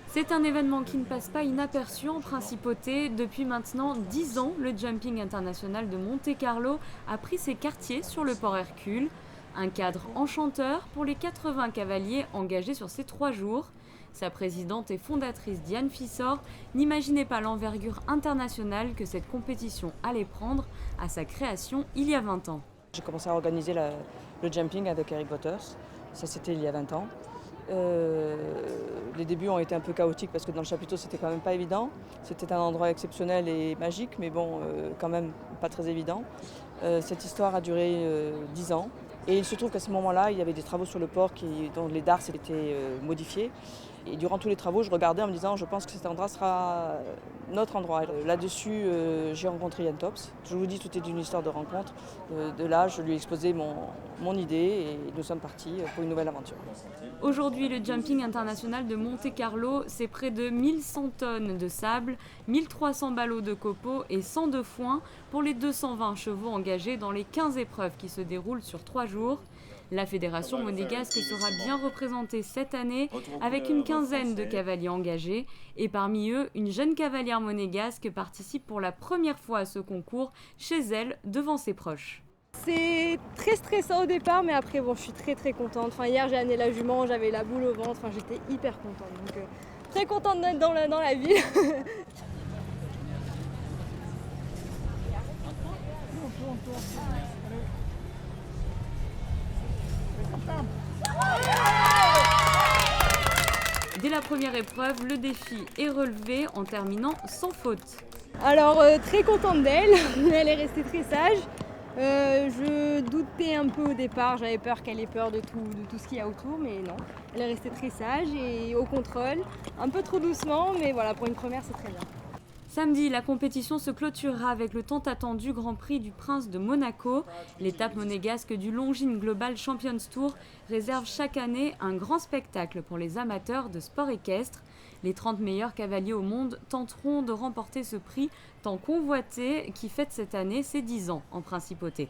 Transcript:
C'est un événement qui ne passe pas inaperçu en principauté. Depuis maintenant 10 ans, le Jumping International de Monte-Carlo a pris ses quartiers sur le port Hercule. Un cadre enchanteur pour les 80 cavaliers engagés sur ces 3 jours. Sa présidente et fondatrice Diane Fissor n'imaginait pas l'envergure internationale que cette compétition allait prendre à sa création il y a 20 ans. J'ai commencé à organiser le jumping avec Eric Waters, ça c'était il y a 20 ans. Les débuts ont été un peu chaotiques parce que dans le chapiteau c'était quand même pas évident. C'était un endroit exceptionnel et magique mais bon quand même pas très évident. Cette histoire a duré 10 ans et il se trouve qu'à ce moment-là il y avait des travaux sur le port dont les dards étaient modifiés. Et durant tous les travaux je regardais en me disant je pense que cet endroit sera notre endroit. Là-dessus j'ai rencontré Yann Tops. Je vous dis tout est une histoire de rencontre. De là je lui ai exposé mon idée et nous sommes partis pour une nouvelle aventure. Aujourd'hui, le Jumping International de Monte-Carlo, c'est près de 1100 tonnes de sable, 1300 ballots de copeaux et 100 de foin pour les 220 chevaux engagés dans les 15 épreuves qui se déroulent sur 3 jours. La fédération monégasque sera bien représentée cette année avec une quinzaine de cavaliers engagés et parmi eux, une jeune cavalière monégasque participe pour la première fois à ce concours chez elle devant ses proches. C'est très stressant au départ, mais après bon, je suis très contente. Enfin, hier j'ai amené la jument, j'avais la boule au ventre, enfin, j'étais hyper contente. Donc très contente d'être dans la ville. Dès la première épreuve, le défi est relevé en terminant sans faute. Alors très contente d'elle, elle est restée très sage. Je doutais un peu au départ, j'avais peur qu'elle ait peur de tout ce qu'il y a autour, mais non. Elle est restée très sage et au contrôle, un peu trop doucement, mais voilà, pour une première c'est très bien. Samedi, la compétition se clôturera avec le tant attendu Grand Prix du Prince de Monaco. L'étape monégasque du Longines Global Champions Tour réserve chaque année un grand spectacle pour les amateurs de sport équestre. Les 30 meilleurs cavaliers au monde tenteront de remporter ce prix tant convoité qui fête cette année ses 10 ans en principauté.